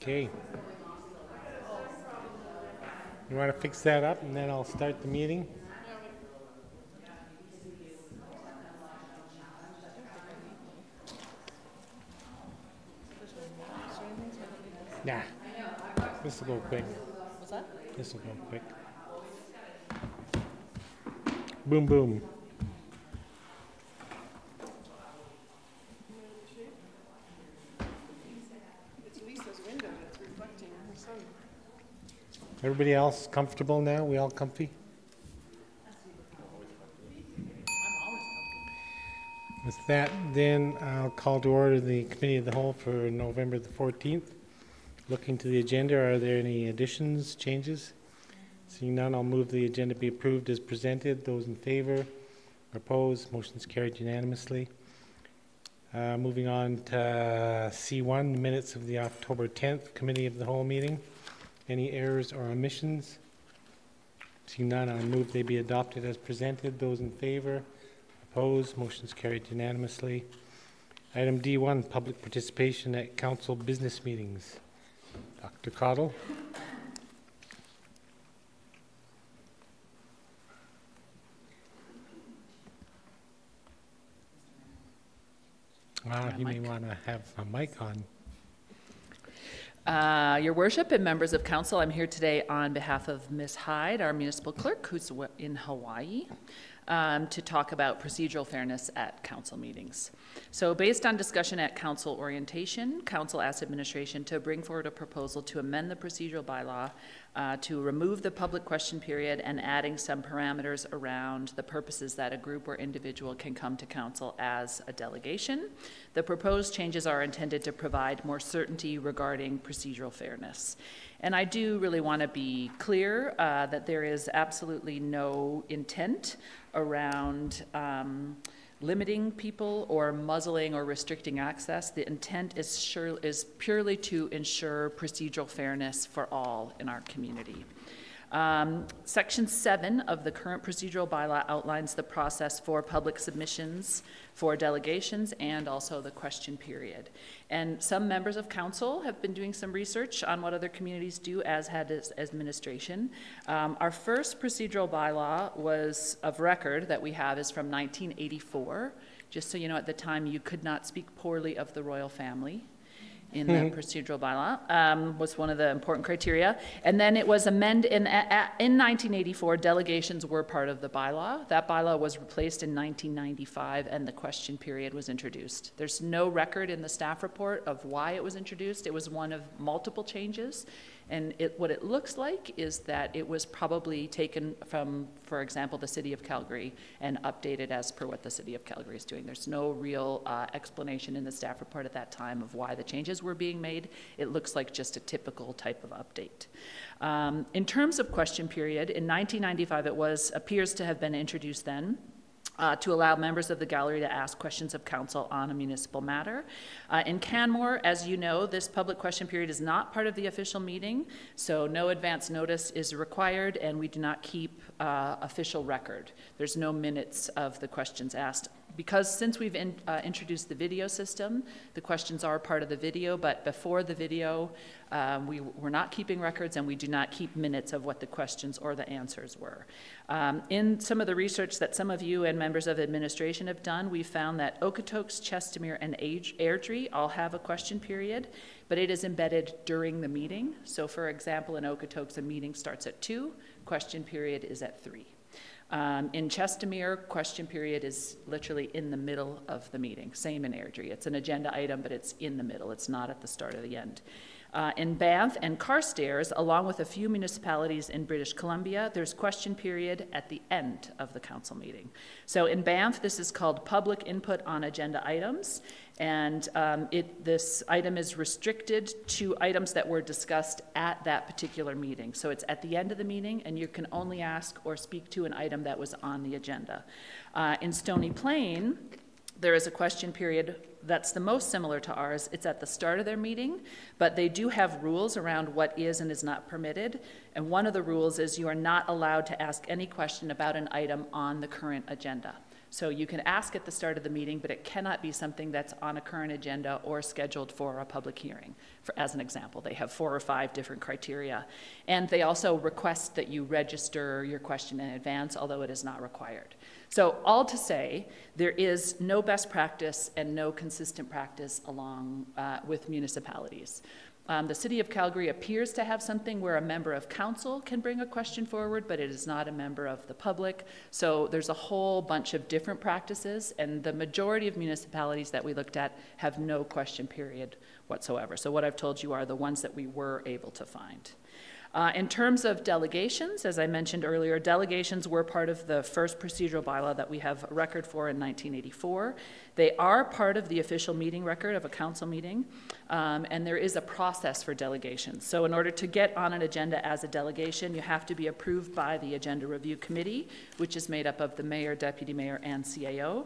Okay. You want to fix that up and then I'll start the meeting? Nah. This will go quick. What's that? This will go quick. Boom, boom. It's Lisa's window that's reflecting the sun. Everybody else comfortable now? We all comfy? With that, then I'll call to order the Committee of the Whole for November the 14th. Looking to the agenda, are there any additions, changes? Seeing none, I'll move the agenda be approved as presented. Those in favor, opposed, motion's carried unanimously. Moving on to C1, the minutes of the October 10th Committee of the Whole meeting. Any errors or omissions? Seeing none, I'll move they be adopted as presented. Those in favor, opposed, motion's carried unanimously. Item D1, public participation at council business meetings. Dr. Cottle. You may want to have a mic on. Your Worship and members of council, I'm here today on behalf of Ms. Hyde, our municipal clerk, who's in Hawaii, to talk about procedural fairness at council meetings. So based on discussion at council orientation, council asked administration to bring forward a proposal to amend the procedural bylaw to remove the public question period and adding some parameters around the purposes that a group or individual can come to council as a delegation. The proposed changes are intended to provide more certainty regarding procedural fairness. And I do really want to be clear that there is absolutely no intent around limiting people or muzzling or restricting access. The intent is purely to ensure procedural fairness for all in our community. Section 7 of the current procedural bylaw outlines the process for public submissions for delegations and also the question period. And some members of council have been doing some research on what other communities do, as had administration. Our first procedural bylaw was of record that we have is from 1984. Just so you know, at the time you could not speak poorly of the royal family in the procedural bylaw, was one of the important criteria. And then it was amended in 1984, delegations were part of the bylaw. That bylaw was replaced in 1995 and the question period was introduced. There's no record in the staff report of why it was introduced. It was one of multiple changes. And what it looks like is that it was probably taken from, for example, the City of Calgary and updated as per what the City of Calgary is doing. There's no real explanation in the staff report at that time of why the changes were being made. It looks like just a typical type of update. In terms of question period, in 1995 it appears to have been introduced then. To allow members of the gallery to ask questions of council on a municipal matter. In Canmore, as you know, this public question period is not part of the official meeting, so no advance notice is required, and we do not keep official record. There's no minutes of the questions asked. Because since we've introduced the video system, the questions are part of the video, but before the video, we're not keeping records and we do not keep minutes of what the questions or the answers were. In some of the research that some of you and members of administration have done, we found that Okotoks, Chestermere, and Airdrie all have a question period, but it is embedded during the meeting. So for example, in Okotoks, a meeting starts at 2, question period is at 3. In Chestermere, question period is literally in the middle of the meeting. Same in Airdrie. It's an agenda item, but it's in the middle. It's not at the start or the end. In Banff and Carstairs, along with a few municipalities in British Columbia, there's question period at the end of the council meeting. So in Banff, this is called public input on agenda items, and this item is restricted to items that were discussed at that particular meeting. So it's at the end of the meeting, and you can only ask or speak to an item that was on the agenda. In Stony Plain, there is a question period that's the most similar to ours. It's at the start of their meeting, but they do have rules around what is and is not permitted. And one of the rules is you are not allowed to ask any question about an item on the current agenda. So you can ask at the start of the meeting, but it cannot be something that's on a current agenda or scheduled for a public hearing. As an example, they have 4 or 5 different criteria. And they also request that you register your question in advance, although it is not required. So all to say, there is no best practice and no consistent practice along with municipalities. The City of Calgary appears to have something where a member of council can bring a question forward, but it is not a member of the public. So there's a whole bunch of different practices, and the majority of municipalities that we looked at have no question period whatsoever. So what I've told you are the ones that we were able to find. In terms of delegations, as I mentioned earlier, delegations were part of the first procedural bylaw that we have a record for in 1984. They are part of the official meeting record of a council meeting, and there is a process for delegations. So in order to get on an agenda as a delegation, you have to be approved by the Agenda Review Committee, which is made up of the mayor, deputy mayor, and CAO.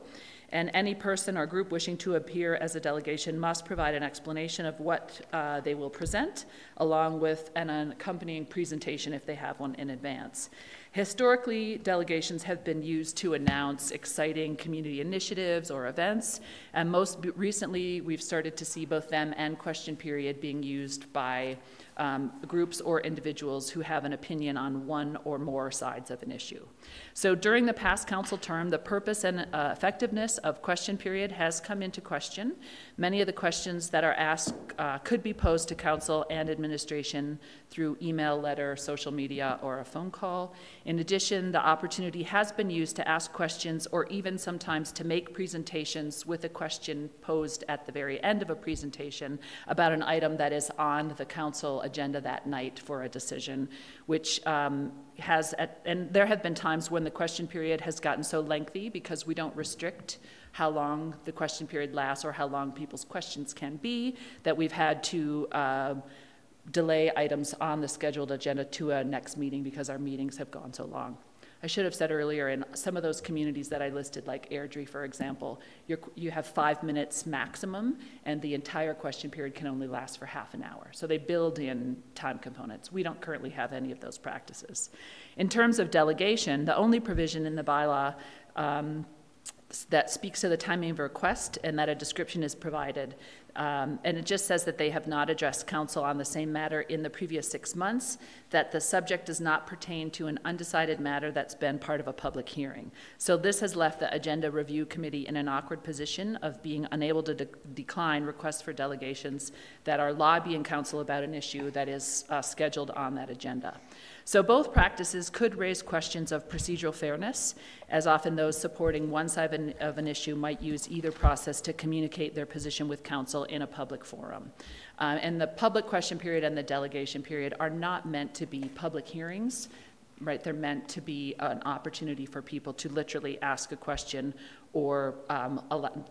And any person or group wishing to appear as a delegation must provide an explanation of what they will present, along with an accompanying presentation if they have one in advance. Historically, delegations have been used to announce exciting community initiatives or events, and most recently we've started to see both them and question period being used by groups or individuals who have an opinion on one or more sides of an issue. So during the past council term, the purpose and effectiveness of question period has come into question. Many of the questions that are asked could be posed to council and administration through email, letter, social media, or a phone call. In addition, the opportunity has been used to ask questions or even sometimes to make presentations with a question posed at the very end of a presentation about an item that is on the council agenda that night for a decision, which and there have been times when the question period has gotten so lengthy because we don't restrict how long the question period lasts or how long people's questions can be, that we've had to delay items on the scheduled agenda to a next meeting because our meetings have gone so long. I should have said earlier, in some of those communities that I listed, like Airdrie, for example, you have 5 minutes maximum, and the entire question period can only last for half an hour. So they build in time components. We don't currently have any of those practices. In terms of delegation, the only provision in the bylaw that speaks to the timing of a request and that a description is provided. And it just says that they have not addressed council on the same matter in the previous 6 months, that the subject does not pertain to an undecided matter that's been part of a public hearing. So this has left the Agenda Review Committee in an awkward position of being unable to decline requests for delegations that are lobbying council about an issue that is scheduled on that agenda. So both practices could raise questions of procedural fairness, as often those supporting one side of an issue might use either process to communicate their position with council in a public forum. And the public question period and the delegation period are not meant to be public hearings, right? They're meant to be an opportunity for people to literally ask a question or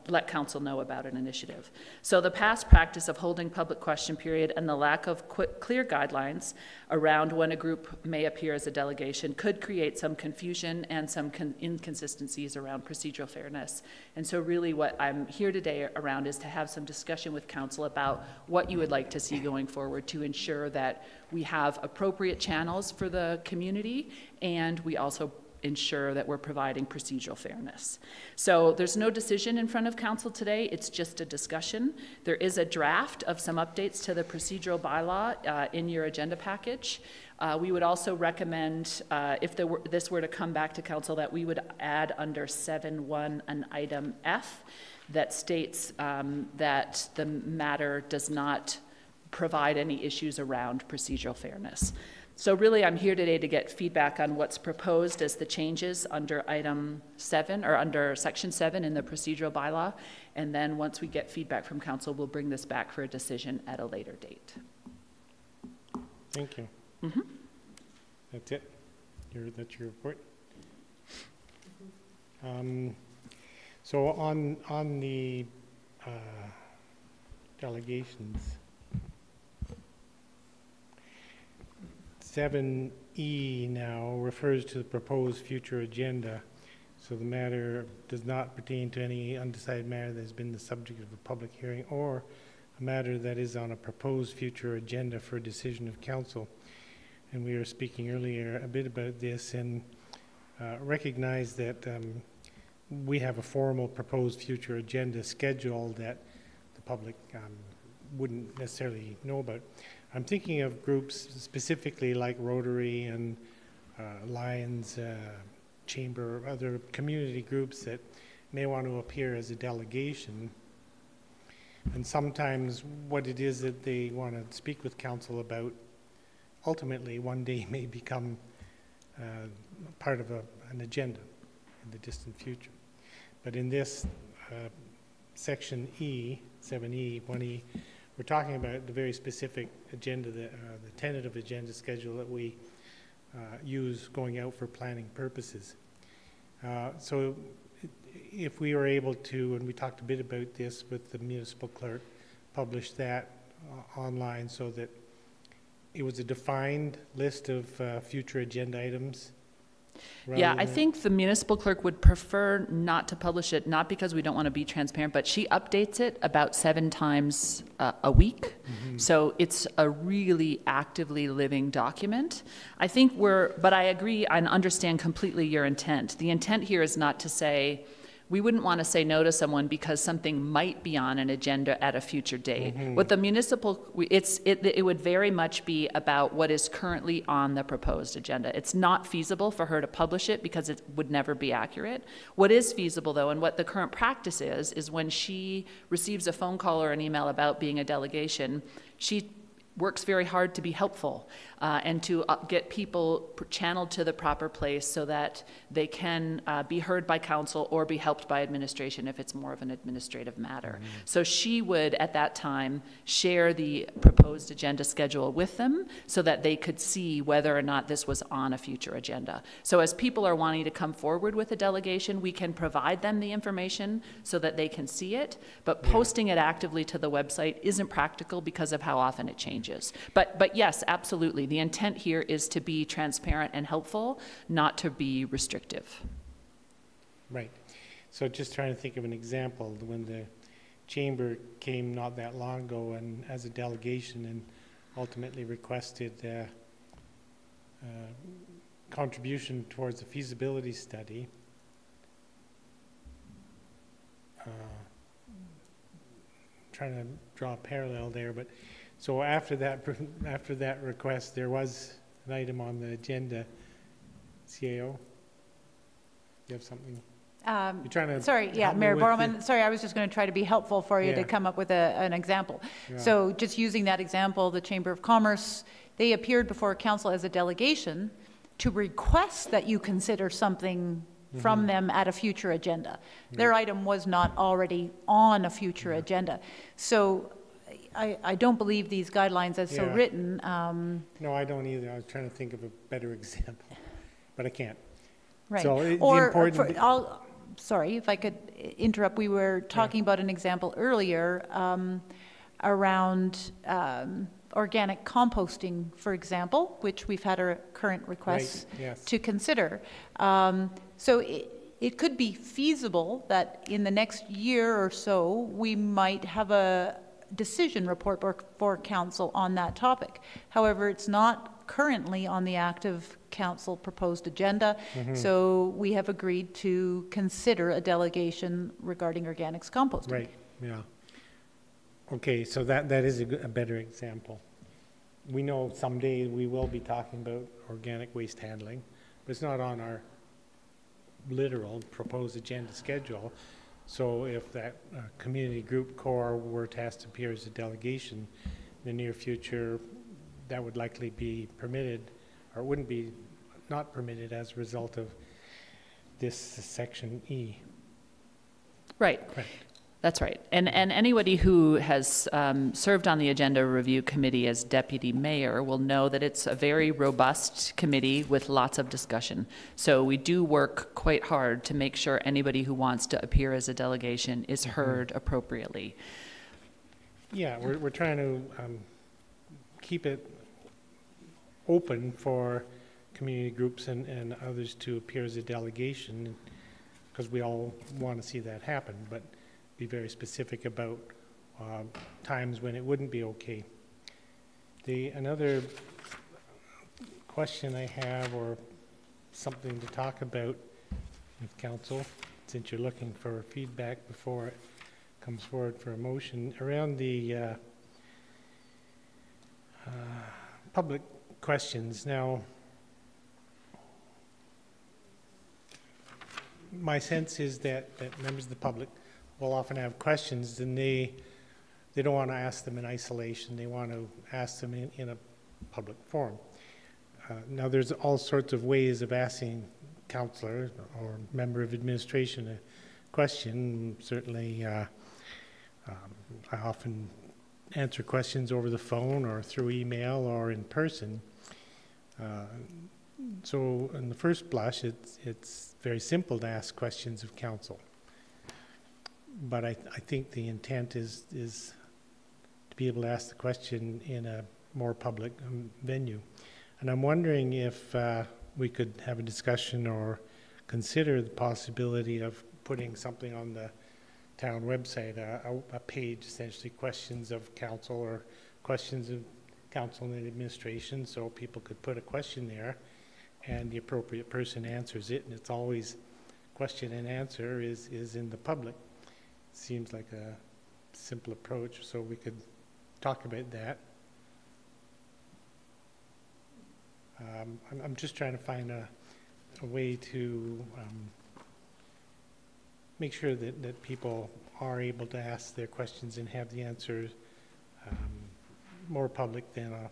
let council know about an initiative. So the past practice of holding public question period and the lack of clear guidelines around when a group may appear as a delegation could create some confusion and some inconsistencies around procedural fairness. And so really what I'm here today around is to have some discussion with council about what you would like to see going forward to ensure that we have appropriate channels for the community, and we also ensure that we're providing procedural fairness. So there's no decision in front of council today, it's just a discussion. There is a draft of some updates to the procedural bylaw in your agenda package. We would also recommend, if this were to come back to council, that we would add under 7.1 an item F that states that the matter does not provide any issues around procedural fairness. So really, I'm here today to get feedback on what's proposed as the changes under item 7 or under section 7 in the procedural bylaw. And then once we get feedback from council, we'll bring this back for a decision at a later date. Thank you. That's it. That's your report. So on the delegations, 7E now refers to the proposed future agenda. So the matter does not pertain to any undecided matter that has been the subject of a public hearing or a matter that is on a proposed future agenda for a decision of council. And we were speaking earlier a bit about this and recognize that we have a formal proposed future agenda schedule that the public wouldn't necessarily know about. I'm thinking of groups specifically like Rotary and Lions Chamber, other community groups that may want to appear as a delegation. And sometimes what it is that they want to speak with council about ultimately one day may become part of an agenda in the distant future. But in this section E, 7E, 1E, we're talking about the very specific agenda, the tentative agenda schedule that we use going out for planning purposes. So if we were able to, and we talked a bit about this with the municipal clerk, publish that online so that it was a defined list of future agenda items. Yeah, I think the municipal clerk would prefer not to publish it, not because we don't want to be transparent, but she updates it about 7 times a week. Mm-hmm. So it's a really actively living document. I think but I agree and understand completely your intent. The intent here is not to say, we wouldn't want to say no to someone because something might be on an agenda at a future date. Mm-hmm. What the municipal, it would very much be about what is currently on the proposed agenda. It's not feasible for her to publish it because it would never be accurate. What is feasible though, and what the current practice is when she receives a phone call or an email about being a delegation, she works very hard to be helpful and to get people channeled to the proper place so that they can be heard by council or be helped by administration if it's more of an administrative matter. Mm-hmm. So she would, at that time, share the proposed agenda schedule with them so that they could see whether or not this was on a future agenda. So as people are wanting to come forward with a delegation, we can provide them the information so that they can see it, but posting it actively to the website isn't practical because of how often it changes. But yes, absolutely. The intent here is to be transparent and helpful, not to be restrictive. Right. So just trying to think of an example, when the chamber came not that long ago and as a delegation and ultimately requested contribution towards a feasibility study. Trying to draw a parallel there, but so after that request, there was an item on the agenda. CAO, you have something? You're trying to sorry, yeah, Mayor Borman. Sorry, I was just going to try to be helpful for you to come up with an example. Yeah. So just using that example, the Chamber of Commerce, they appeared before council as a delegation to request that you consider something from them at a future agenda. Their item was not already on a future agenda. So I don't believe these guidelines as so written. No, I don't either. I was trying to think of a better example, but I can't. Right. So sorry, if I could interrupt. We were talking about an example earlier around organic composting, for example, which we've had our current requests to consider. So it could be feasible that in the next year or so, we might have a decision report for council on that topic. However, it's not currently on the active council proposed agenda, so we have agreed to consider a delegation regarding organics composting. Right, yeah. Okay, so that is a better example. We know someday we will be talking about organic waste handling, but it's not on our literal proposed agenda schedule. So if that community group core were to have to appear as a delegation in the near future, that would likely be permitted, or wouldn't be not permitted as a result of this section E. Right. That's right. And anybody who has served on the Agenda Review Committee as deputy mayor will know that it's a very robust committee with lots of discussion. So we do work quite hard to make sure anybody who wants to appear as a delegation is heard appropriately. Yeah, we're trying to keep it open for community groups and others to appear as a delegation, because we all want to see that happen, but be very specific about times when it wouldn't be okay. Another question I have, or something to talk about with council, it's since you're looking for feedback before it comes forward for a motion, around the public questions. Now, my sense is that members of the public will often have questions, and they don't want to ask them in isolation. They want to ask them in a public forum. Now, there's all sorts of ways of asking councillor or member of administration a question. Certainly, I often answer questions over the phone or through email or in person. So in the first blush, it's very simple to ask questions of council. But I think the intent is to be able to ask the question in a more public venue. And I'm wondering if we could have a discussion or consider the possibility of putting something on the town website, a page, essentially questions of council or questions of council and administration, so people could put a question there and the appropriate person answers it, and it's always question and answer is in the public. Seems like a simple approach, so we could talk about that. I'm just trying to find a way to make sure that people are able to ask their questions and have the answers more public than a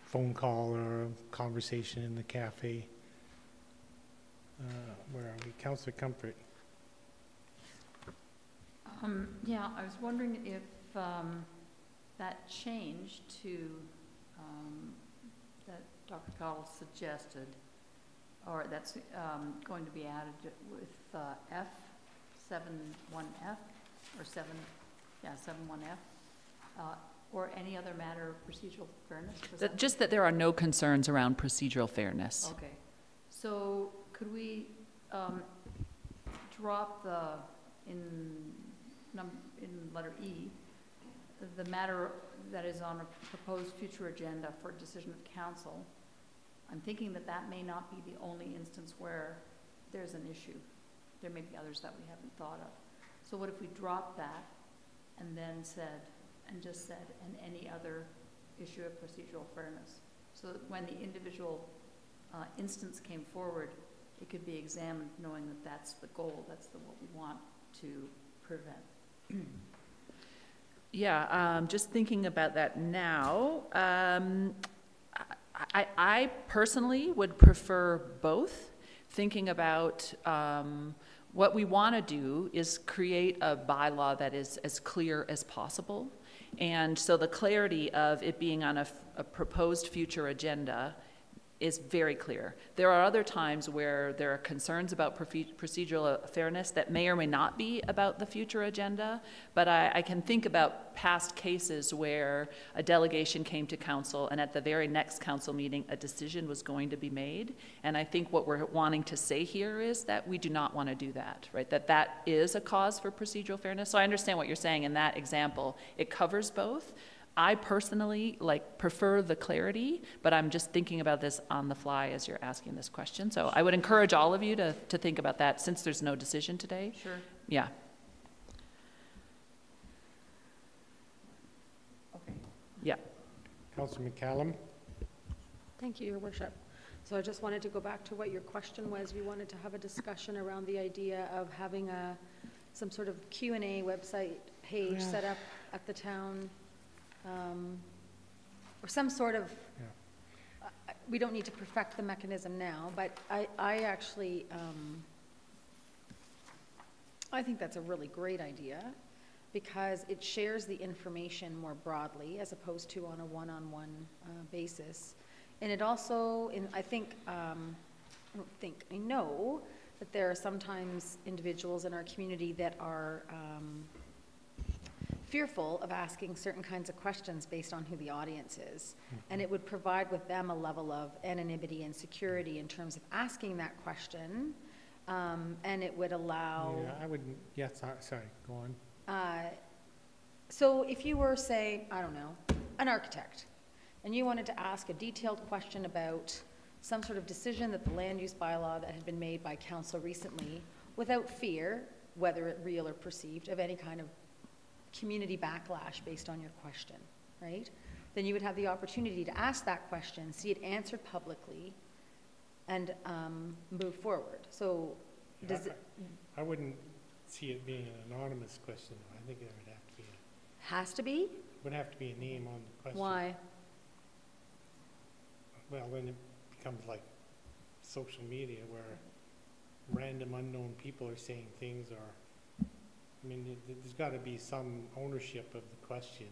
phone call or a conversation in the cafe. Where are we? Councillor Comfort. Yeah, I was wondering if that change to that Dr. Cottle suggested, or that's going to be added with F71F or 71F, or any other matter of procedural fairness? Just that there are no concerns around procedural fairness. Okay. So could we drop in letter E, the matter that is on a proposed future agenda for decision of council? I'm thinking that may not be the only instance where there's an issue. There may be others that we haven't thought of. So what if we dropped that and then just said, and any other issue of procedural fairness? So that when the individual instance came forward, it could be examined knowing that that's the goal, that's what we want to prevent. Yeah, just thinking about that now, I personally would prefer both. Thinking about what we want to do is create a bylaw that is as clear as possible. And so the clarity of it being on a proposed future agenda is very clear. There are other times where there are concerns about procedural fairness that may or may not be about the future agenda, but I can think about past cases where a delegation came to council and at the very next council meeting a decision was going to be made, and I think what we're wanting to say here is that we do not want to do that, right? That is a cause for procedural fairness. So I understand what you're saying in that example. It covers both. I personally prefer the clarity, but I'm just thinking about this on the fly as you're asking this question. So I would encourage all of you to think about that since there's no decision today. Sure. Yeah. Okay. Yeah. Councillor McCallum. Thank you, Your Worship. So I just wanted to go back to what your question was. We wanted to have a discussion around the idea of having some sort of Q&A website page set up at the town. Or some sort of, we don't need to perfect the mechanism now, but I actually, I think that's a really great idea because it shares the information more broadly as opposed to on a one-on-one basis. And it also, I know that there are sometimes individuals in our community that are fearful of asking certain kinds of questions based on who the audience is. And it would provide with them a level of anonymity and security in terms of asking that question. And it would allow... Yeah, sorry, go on. So if you were, say, I don't know, an architect, and you wanted to ask a detailed question about some sort of decision that the land use bylaw that had been made by council recently, without fear, whether it real or perceived, of any kind of community backlash based on your question, right? Then you would have the opportunity to ask that question, see it answered publicly, and move forward. So does it... I wouldn't see it being an anonymous question. I think it would have to be. Has to be? Would have to be a name on the question. Why? Well, then it becomes like social media where random unknown people are saying things, or, I mean, there's got to be some ownership of the question.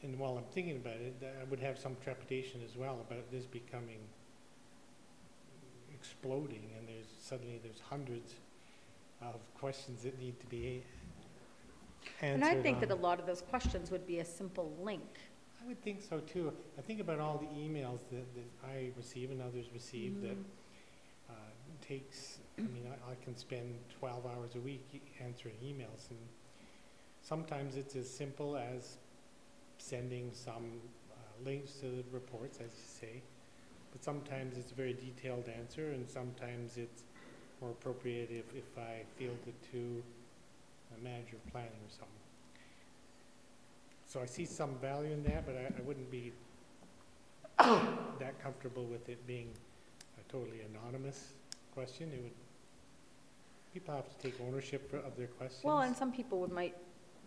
And while I'm thinking about it, I would have some trepidation as well about this becoming exploding, and suddenly there's hundreds of questions that need to be answered. And I think that a lot of those questions would be a simple link. I would think so too. I think about all the emails that I receive and others receive that takes, I mean, I can spend 12 hours a week answering emails, and sometimes it's as simple as sending some links to the reports, as you say, but sometimes it's a very detailed answer, and sometimes it's more appropriate if I field it to a manager of planning or something. So I see some value in that, but I wouldn't be that comfortable with it being a totally anonymous question. People have to take ownership of their questions. Well, and some people might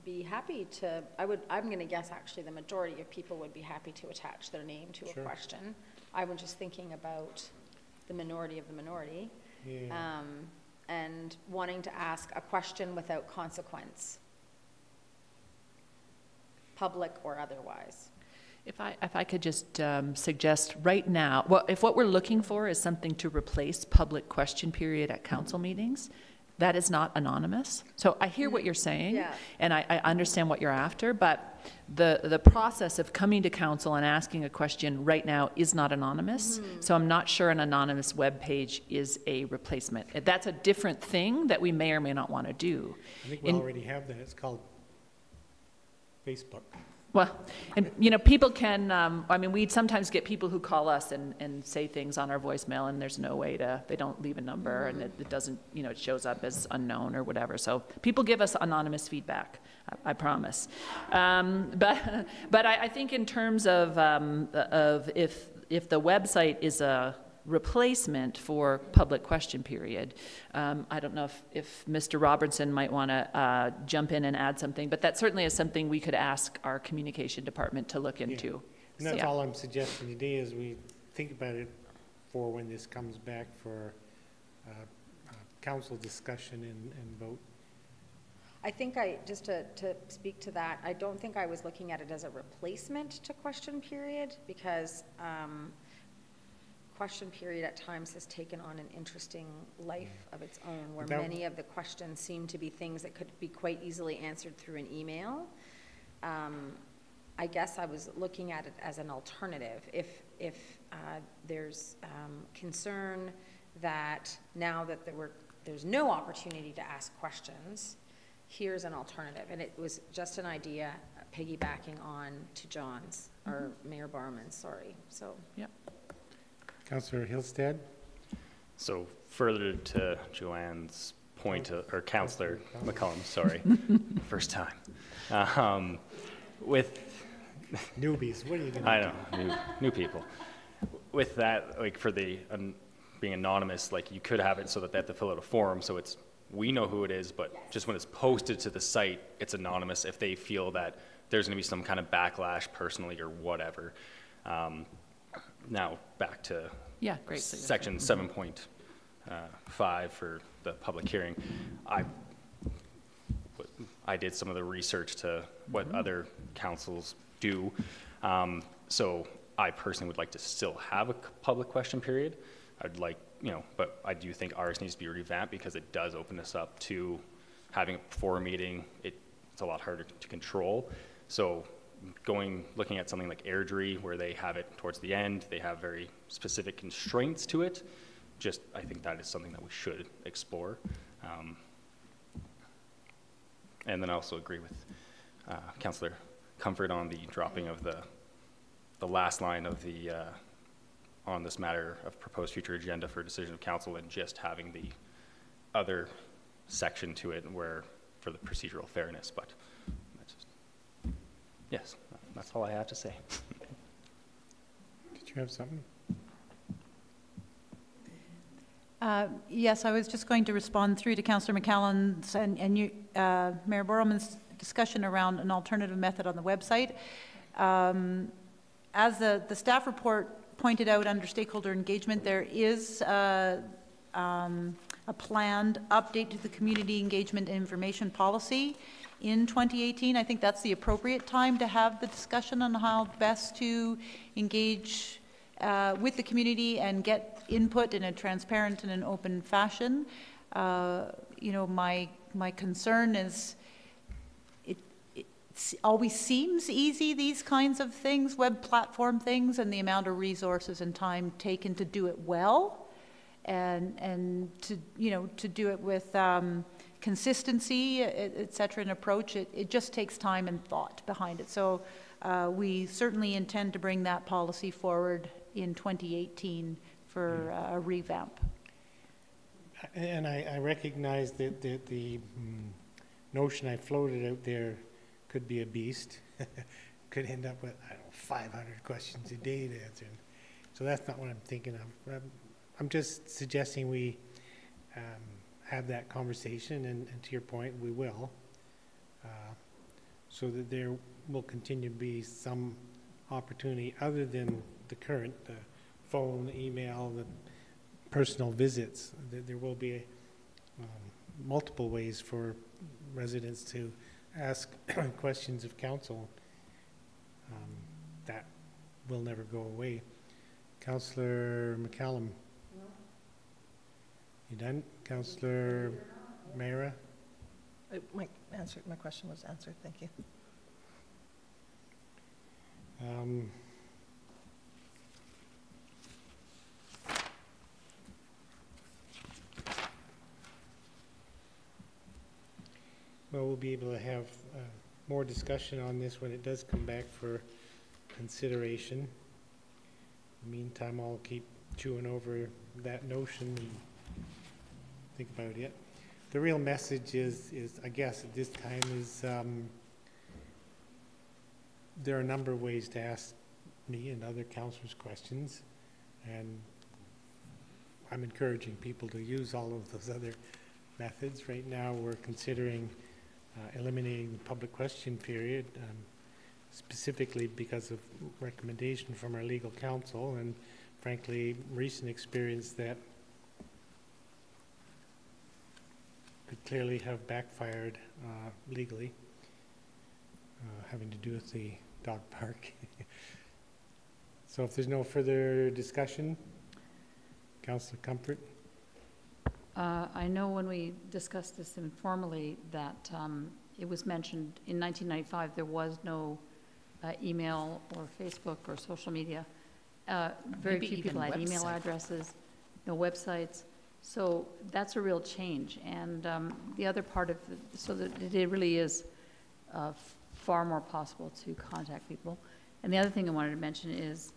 be happy to, I'm going to guess actually the majority of people would be happy to attach their name to a question. I was just thinking about the minority of the minority, and wanting to ask a question without consequence, public or otherwise. If I could just suggest right now, well, if what we're looking for is something to replace public question period at council meetings, that is not anonymous. So I hear what you're saying, and I understand what you're after, but the process of coming to council and asking a question right now is not anonymous. So I'm not sure an anonymous web page is a replacement. That's a different thing that we may or may not want to do. I think we already have that. It's called Facebook. Well, and you know, people can, I mean, we sometimes get people who call us and say things on our voicemail, and there's no way to, they don't leave a number, and it doesn't, you know, it shows up as unknown or whatever. So people give us anonymous feedback, I promise. But I think in terms of if the website is a replacement for public question period. I don't know if Mr. Robertson might want to jump in and add something, but that certainly is something we could ask our communication department to look into. And that's all I'm suggesting today as we think about it for when this comes back for council discussion and vote. I think just to speak to that, I don't think I was looking at it as a replacement to question period, because question period at times has taken on an interesting life of its own, where many of the questions seem to be things that could be quite easily answered through an email. I guess I was looking at it as an alternative. If there's concern that now that there's no opportunity to ask questions, here's an alternative. And it was just an idea piggybacking on to John's, or Mayor Barman's, sorry. So, yep. Councillor Hillstead? So further to Joanne's point, or Councillor McCullum, sorry, first time. With newbies, what are you going to do? I know, new people. With that, like for the being anonymous, like you could have it so that they have to fill out a form, so we know who it is, but just when it's posted to the site, it's anonymous if they feel that there's going to be some kind of backlash personally or whatever. Now back to section 7.5 for the public hearing. I did some of the research to what other councils do. So I personally would like to still have a public question period. I'd like, but I do think ours needs to be revamped because it does open us up to having before a meeting. It's a lot harder to control. So looking at something like Airdrie, where they have it towards the end, they have very specific constraints to it. I think that is something that we should explore. And then I also agree with Councillor Comfort on the dropping of the last line of the on this matter of proposed future agenda for decision of council and just having the other section to it where for the procedural fairness, but that's just, yes, that's all I have to say. Did you have something? Yes, I was just going to respond through to Councillor McCallan's and you, Mayor Borrellman's discussion around an alternative method on the website. As the staff report pointed out under stakeholder engagement, there is a planned update to the community engagement and information policy in 2018. I think that's the appropriate time to have the discussion on how best to engage with the community and get input in a transparent and an open fashion. You know, my concern is it always seems easy, these kinds of things, web platform things, and the amount of resources and time taken to do it well, and to, you know, to do it with consistency, et cetera, and approach. It just takes time and thought behind it. So we certainly intend to bring that policy forward in 2018 for a revamp. And I recognize that the notion I floated out there could be a beast. Could end up with, I don't know, 500 questions a day to answer. So that's not what I'm thinking of. I'm just suggesting we have that conversation, and to your point, we will, so that there will continue to be some opportunity other than the current, the phone, the email, the personal visits. There will be multiple ways for residents to ask questions of council. That will never go away. Councillor McCallum. No. You done? Councillor Mayra? My question was answered. Thank you. Well, we'll be able to have more discussion on this when it does come back for consideration. In the meantime, I'll keep chewing over that notion and think about it. The real message is I guess at this time is there are a number of ways to ask me and other councillors questions, and I'm encouraging people to use all of those other methods. Right now we're considering eliminating the public question period, specifically because of recommendation from our legal counsel and frankly recent experience that could clearly have backfired legally, having to do with the dog park. So if there's no further discussion, Councillor Comfort. I know when we discussed this informally that it was mentioned in 1995 there was no email or Facebook or social media. Very few people had email addresses, no websites. So that's a real change. And the other part of it, so that it really is far more possible to contact people. And the other thing I wanted to mention is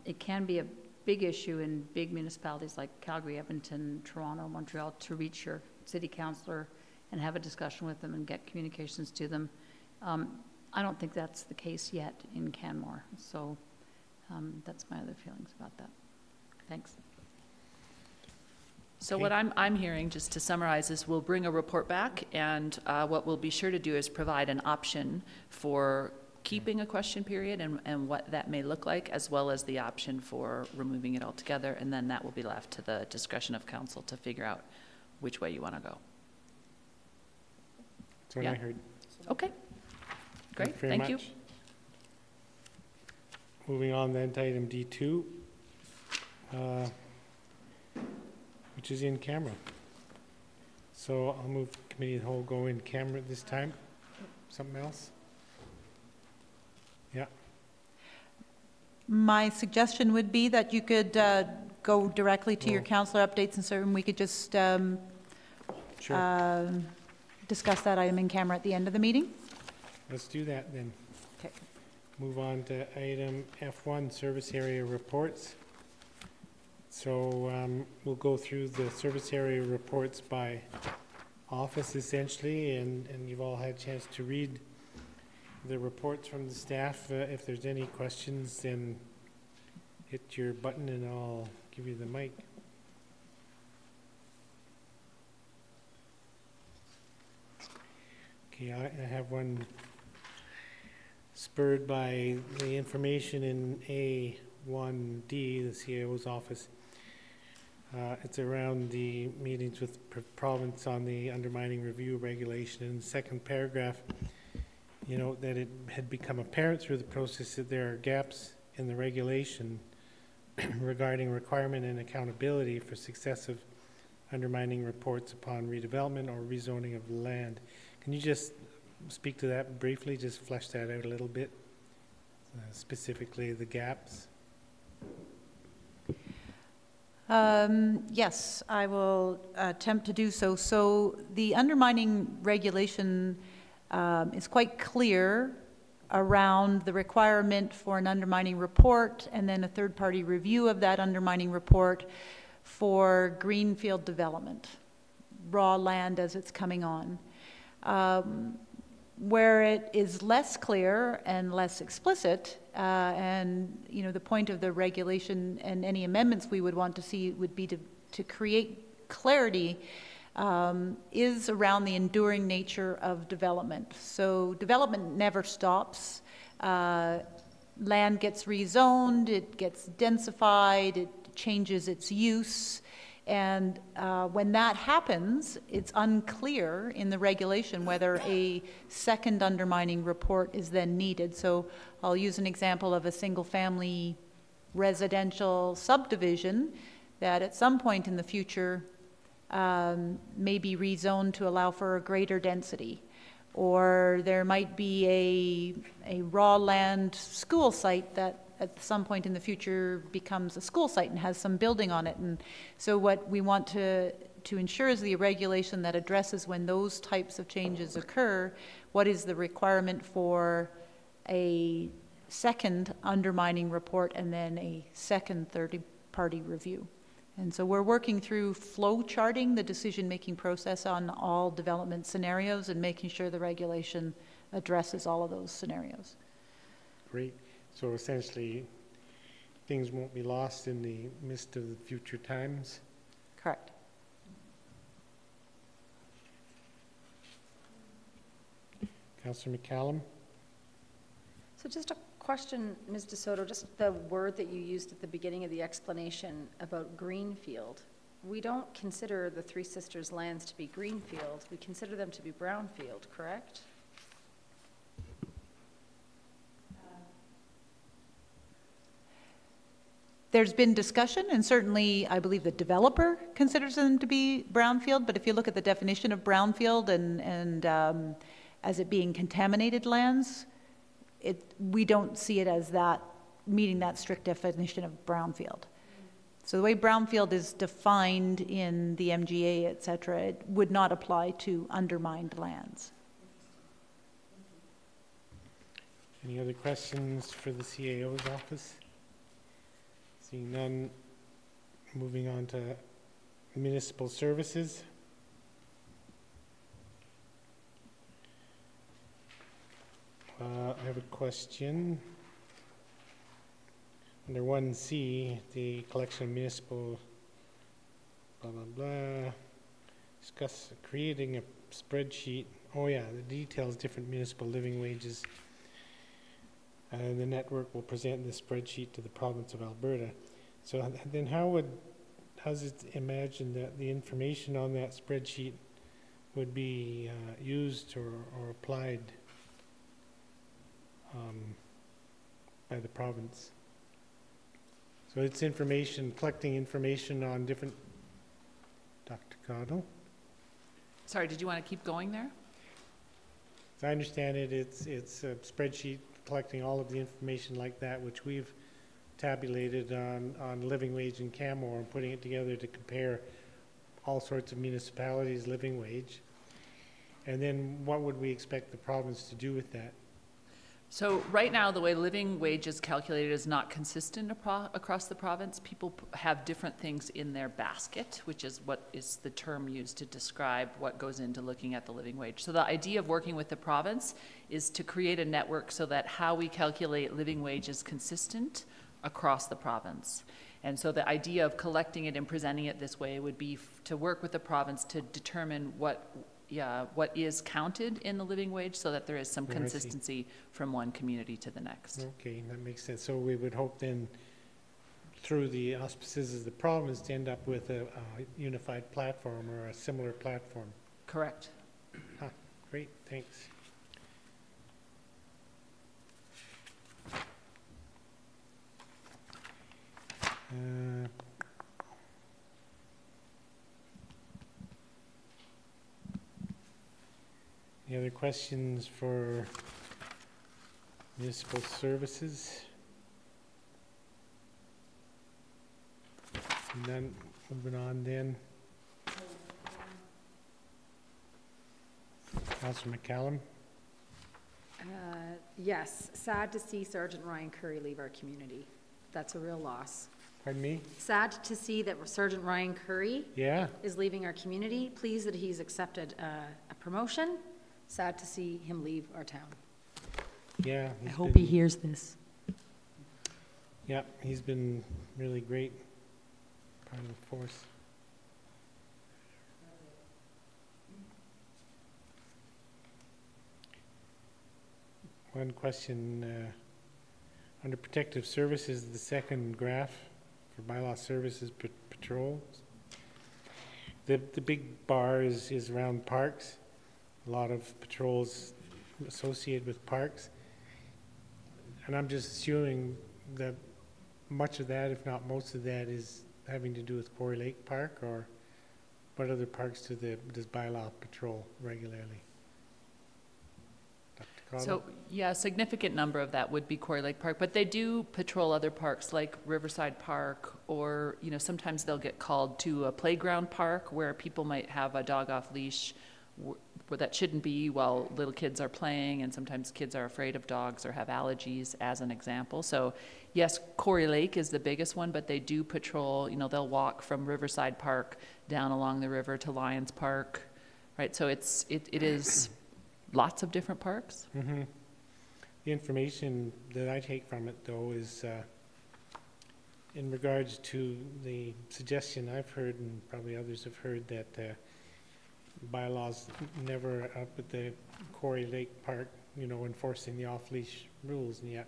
it can be a big issue in big municipalities like Calgary, Edmonton, Toronto, Montreal to reach your city councillor and have a discussion with them and get communications to them. I don't think that's the case yet in Canmore. So that's my other feelings about that. Thanks. So what I'm hearing, just to summarize, is we'll bring a report back, and what we'll be sure to do is provide an option for keeping a question period and what that may look like, as well as the option for removing it altogether, and then that will be left to the discretion of council to figure out which way you want to go. That's what I heard. Okay. Great. Thank you. Moving on then to item D2, which is in camera. So I'll move committee of the whole go in camera this time. Something else? Yeah. My suggestion would be that you could go directly to your councillor updates, and so we could just discuss that item in camera at the end of the meeting. Let's do that then. Okay. Move on to item F1, service area reports. So we'll go through the service area reports by office essentially, and you've all had a chance to read the reports from the staff. If there's any questions, then hit your button and I'll give you the mic. Okay, I have one spurred by the information in A1D, the CAO's office. It's around the meetings with province on the undermining review regulation. In the second paragraph, you know, that it had become apparent through the process that there are gaps in the regulation regarding requirement and accountability for successive undermining reports upon redevelopment or rezoning of land. Can you just speak to that briefly, just flesh that out a little bit, specifically the gaps? Yes, I will attempt to do so. So the undermining regulation is quite clear around the requirement for an undermining report and then a third-party review of that undermining report for greenfield development, raw land as it's coming on. Where it is less clear and less explicit, and you know, the point of the regulation and any amendments we would want to see would be to create clarity, is around the enduring nature of development. So development never stops. Land gets rezoned, it gets densified, it changes its use. And when that happens, it's unclear in the regulation whether a second undermining report is then needed. So I'll use an example of a single-family residential subdivision that at some point in the future may be rezoned to allow for a greater density. Or there might be a raw land school site that at some point in the future becomes a school site and has some building on it. And so what we want to ensure is the regulation that addresses when those types of changes occur, what is the requirement for a second undermining report and then a second third-party review. And so we're working through flow charting the decision-making process on all development scenarios and making sure the regulation addresses all of those scenarios. Great. So essentially, things won't be lost in the mist of the future times? Correct. Councillor McCallum? So just a question, Ms. DeSoto, just the word that you used at the beginning of the explanation about greenfield. We don't consider the Three Sisters lands to be greenfield. We consider them to be brownfield, correct? There's been discussion, and certainly I believe the developer considers them to be brownfield, but if you look at the definition of brownfield and as it being contaminated lands, we don't see it as that, meeting that strict definition of brownfield. So the way brownfield is defined in the MGA, et cetera, it would not apply to undermined lands. Any other questions for the CAO's office? Seeing none, moving on to municipal services. I have a question. Under 1C, the collection of municipal blah, blah, blah. Discuss creating a spreadsheet. Oh yeah, the details different municipal living wages. The network will present this spreadsheet to the province of Alberta. So then how's it imagined that the information on that spreadsheet would be used or applied by the province? So it's information, collecting information on different, Dr. Cottle? Sorry, did you want to keep going there? As I understand it, it's a spreadsheet collecting all of the information like that, which we've tabulated on living wage in Canmore and putting it together to compare all sorts of municipalities' living wage. And then what would we expect the province to do with that? So right now, the way living wage is calculated is not consistent across the province. People have different things in their basket, which is what is the term used to describe what goes into looking at the living wage. So the idea of working with the province is to create a network so that how we calculate living wage is consistent across the province. And so the idea of collecting it and presenting it this way would be to work with the province to determine what is counted in the living wage so that there is some consistency from one community to the next. Okay, that makes sense. So we would hope then, through the auspices of the province, to end up with a unified platform or a similar platform. Correct. Great, thanks. Any other questions for municipal services? None. Moving on then. Councillor McCallum. Yes, sad to see Sergeant Ryan Curry leave our community. That's a real loss. Pardon me? Sad to see that Sergeant Ryan Curry is leaving our community. Pleased that he's accepted a promotion. Sad to see him leave our town. Yeah. I hope he hears this. Yeah, he's been really great part of the force. One question, under protective services, the second graph for bylaw services patrols. The big bar is around parks. A lot of patrols associated with parks. And I'm just assuming that much of that, if not most of that, is having to do with Quarry Lake Park, or what other parks does bylaw patrol regularly? So, yeah, a significant number of that would be Quarry Lake Park, but they do patrol other parks like Riverside Park, or, you know, sometimes they'll get called to a playground park where people might have a dog off leash where that shouldn't be while little kids are playing, and sometimes kids are afraid of dogs or have allergies, as an example. So, yes, Quarry Lake is the biggest one, but they do patrol, you know, they'll walk from Riverside Park down along the river to Lions Park, right? So it is lots of different parks. Mm-hmm. The information that I take from it, though, is in regards to the suggestion I've heard, and probably others have heard, that bylaws never up at the Quarry Lake Park, you know, enforcing the off-leash rules, and yet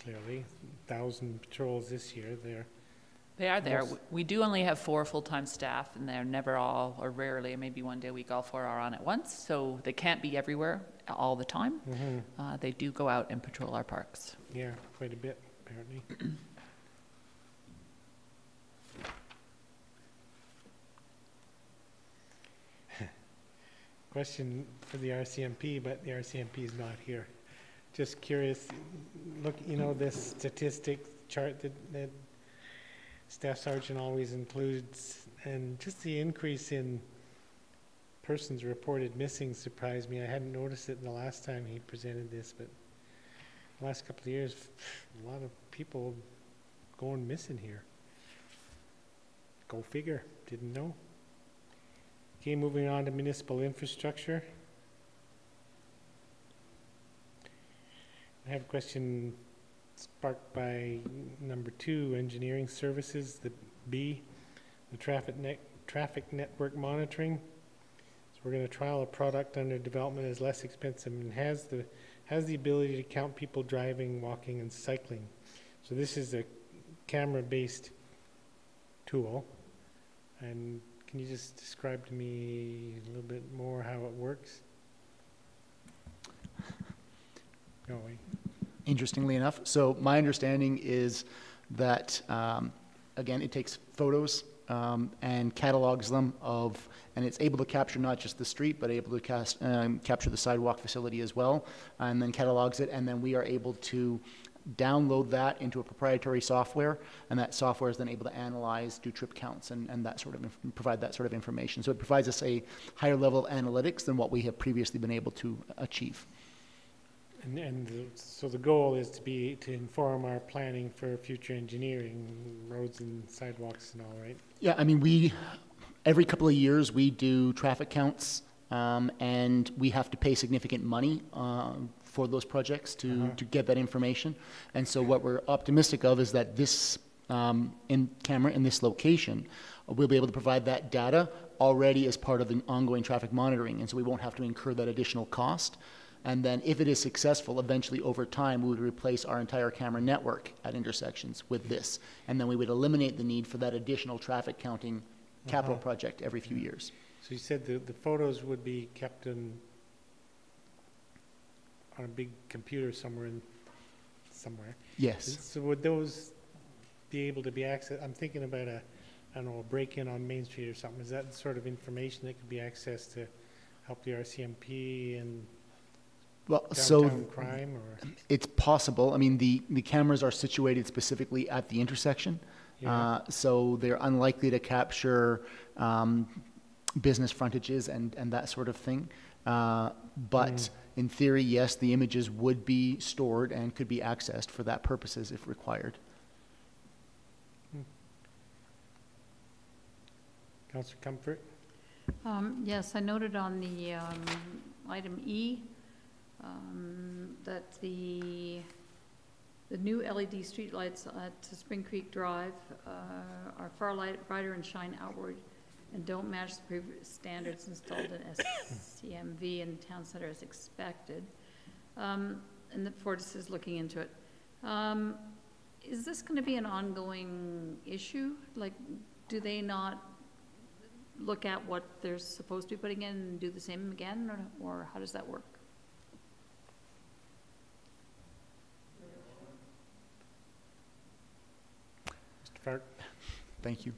clearly 1,000 patrols this year. They are there. We do only have 4 full-time staff, and they're never all, or rarely, maybe one day a week, all 4 are on at once. So they can't be everywhere all the time. Mm-hmm. They do go out and patrol our parks. Yeah, quite a bit, apparently. Question for the RCMP, but the RCMP is not here. Just curious, look, you know, this statistic chart that Staff Sergeant always includes, and just the increase in persons reported missing surprised me. I hadn't noticed it the last time he presented this, but the last couple of years, a lot of people going missing here. Go figure, didn't know. Okay, moving on to municipal infrastructure. I have a question sparked by number 2, engineering services, the B, the traffic network monitoring. So we're going to trial a product under development as less expensive and has the ability to count people driving, walking, and cycling. So this is a camera-based tool, and can you just describe to me a little bit more how it works? No way. Interestingly enough, so my understanding is that, again, it takes photos and catalogs them and it's able to capture not just the street, but able to capture the sidewalk facility as well, and then catalogs it, and then we are able to download that into a proprietary software, and that software is then able to analyze, do trip counts, and that sort of provide that sort of information. So it provides us a higher level of analytics than what we have previously been able to achieve. So the goal is to inform our planning for future engineering, roads and sidewalks and all, right? Yeah, I mean, every couple of years, we do traffic counts, and we have to pay significant money for those projects to get that information. And so what we're optimistic of is that this camera in this location, we'll be able to provide that data already as part of the ongoing traffic monitoring, and so we won't have to incur that additional cost. And then if it is successful, eventually over time, we would replace our entire camera network at intersections with this. And then we would eliminate the need for that additional traffic counting capital project every few years. So you said the photos would be kept on a big computer somewhere. Yes. So would those be able to be accessed? I'm thinking about I don't know, a break-in on Main Street or something. Is that the sort of information that could be accessed to help the RCMP and downtown crime? Or? It's possible. I mean, the cameras are situated specifically at the intersection, so they're unlikely to capture business frontages and that sort of thing. But in theory, yes, the images would be stored and could be accessed for that purposes if required. Councillor Comfort? Yes, I noted on the item E that the new LED streetlights at Spring Creek Drive are far brighter and shine outward and don't match the previous standards installed in SCMV in the town center as expected. And the Fortis is looking into it. Is this going to be an ongoing issue? Like, do they not look at what they're supposed to be putting in and do the same again, or how does that work? Mr. Fark? Thank you.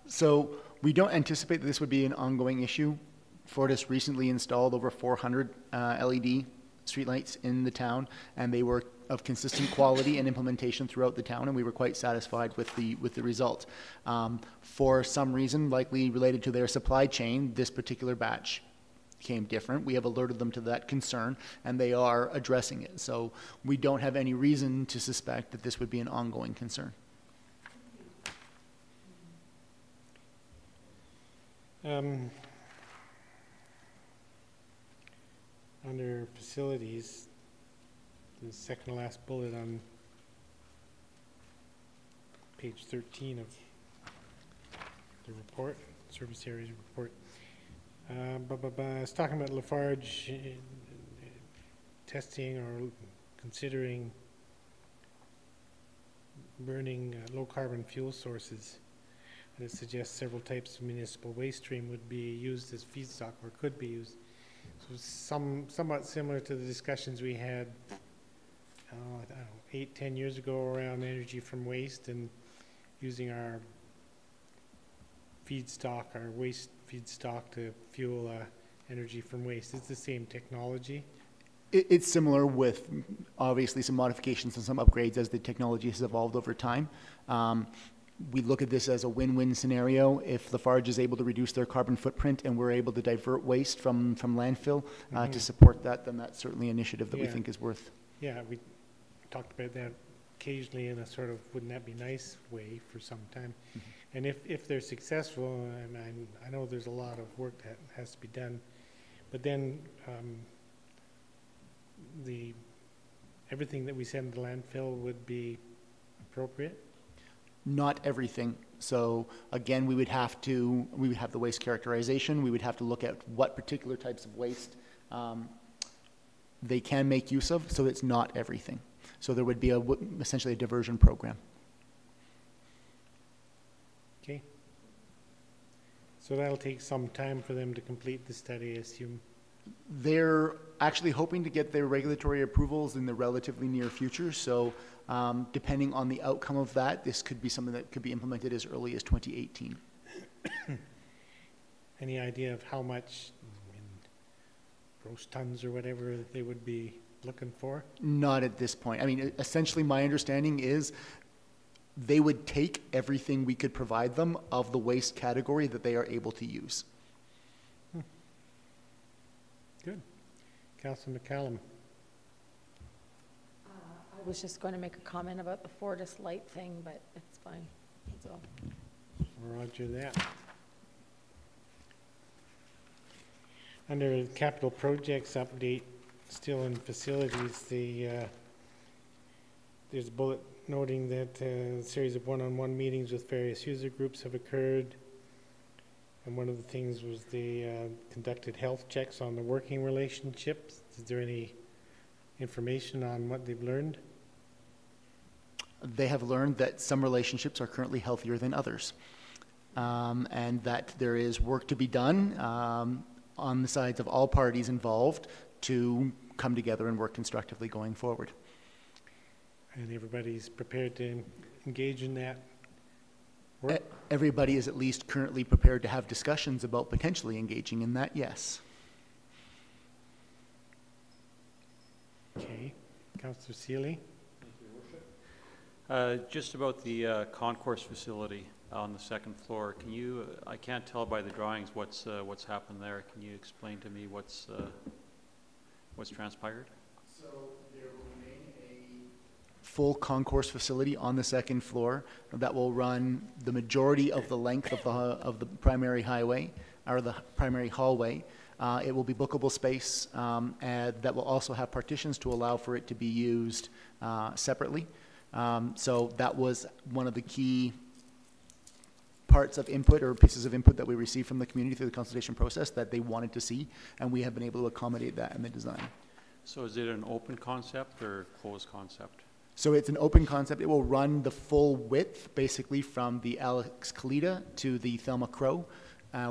So we don't anticipate that this would be an ongoing issue. Fortis recently installed over 400 LED streetlights in the town, and they were of consistent quality and implementation throughout the town, and we were quite satisfied with the result. For some reason, likely related to their supply chain, this particular batch came different. We have alerted them to that concern, and they are addressing it. So we don't have any reason to suspect that this would be an ongoing concern. Under facilities, the second to last bullet on page 13 of the report, service areas report. It's talking about Lafarge testing or considering burning low carbon fuel sources. And it suggests several types of municipal waste stream would be used as feedstock or could be used. So somewhat similar to the discussions we had, I don't know, 8-10 years ago around energy from waste and using our feedstock, our waste feedstock to fuel energy from waste. It's the same technology. It's similar with obviously some modifications and some upgrades as the technology has evolved over time. We look at this as a win-win scenario. If Lafarge is able to reduce their carbon footprint and we're able to divert waste from landfill to support that, then that's certainly an initiative that we think is worth. Yeah, we talked about that occasionally in a sort of wouldn't that be nice way for some time. And if they're successful, and I know there's a lot of work that has to be done, but then everything that we send to landfill would be appropriate? Not everything. So again, we would have the waste characterization. We would have to look at what particular types of waste they can make use of. So it's not everything. So there would be essentially a diversion program. Okay. So that'll take some time for them to complete the study, I assume. They're actually hoping to get their regulatory approvals in the relatively near future. So depending on the outcome of that, this could be something that could be implemented as early as 2018. Any idea of how much in gross tons or whatever they would be looking for? Not at this point. I mean, essentially my understanding is they would take everything we could provide them of the waste category that they are able to use. Good. Councilor McCallum. I was just going to make a comment about the Fortis light thing, but it's fine. So, Roger that. Under capital projects update, still in facilities, there's a bullet noting that a series of one-on-one meetings with various user groups have occurred. And one of the things was they conducted health checks on the working relationships. Is there any information on what they've learned? They have learned that some relationships are currently healthier than others, and that there is work to be done on the sides of all parties involved to come together and work constructively going forward. And everybody's prepared to engage in that work? Everybody is at least currently prepared to have discussions about potentially engaging in that, yes. Okay. Councillor Seeley? Just about the concourse facility on the second floor, can you, I can't tell by the drawings what's happened there. Can you explain to me what's transpired? So there will remain a full concourse facility on the second floor that will run the majority of the length of the primary highway, or the primary hallway. It will be bookable space, and that will also have partitions to allow for it to be used separately. So that was one of the key parts of input or pieces of input that we received from the community through the consultation process that they wanted to see, and we have been able to accommodate that in the design. So is it an open concept or closed concept? So it's an open concept. It will run the full width, basically from the Alex Kalita to the Thelma Crow,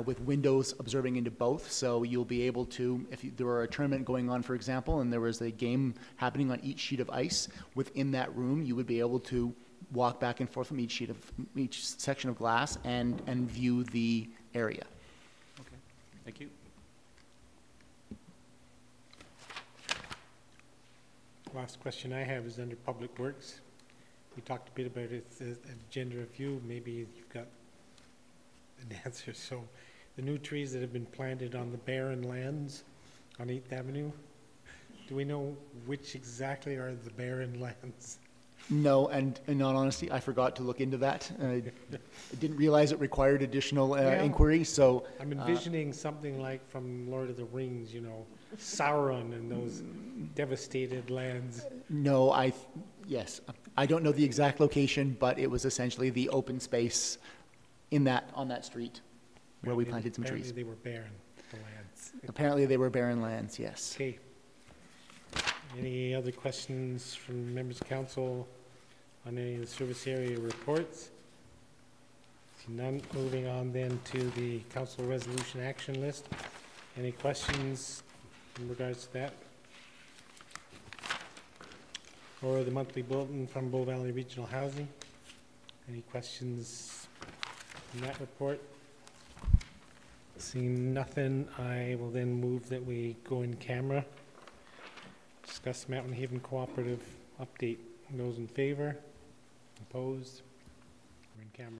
with windows observing into both. So you'll be able to, if there were a tournament going on, for example, and there was a game happening on each sheet of ice, within that room, you would be able to walk back and forth from each section of glass and view the area. Okay, thank you. Last question I have is under Public Works. We talked a bit about its agenda review. Maybe you've got an answer. So the new trees that have been planted on the barren lands on 8th Avenue, do we know which exactly are the barren lands? No, and in all honesty, I forgot to look into that. I didn't realize it required additional inquiry, so... I'm envisioning something like from Lord of the Rings, you know, Sauron and those devastated lands. No, yes, I don't know the exact location, but it was essentially the open space on that street where we planted some trees. Apparently they were barren, the lands. Apparently they were barren lands, yes. Okay. Any other questions from members of council on any of the service area reports? See none. Moving on then to the council resolution action list. Any questions in regards to that? Or the monthly bulletin from Bow Valley Regional Housing? Any questions in that report? Seeing nothing, I will then move that we go in camera. Discuss Mountain Haven Cooperative update. Those in favor? Opposed? We're in camera.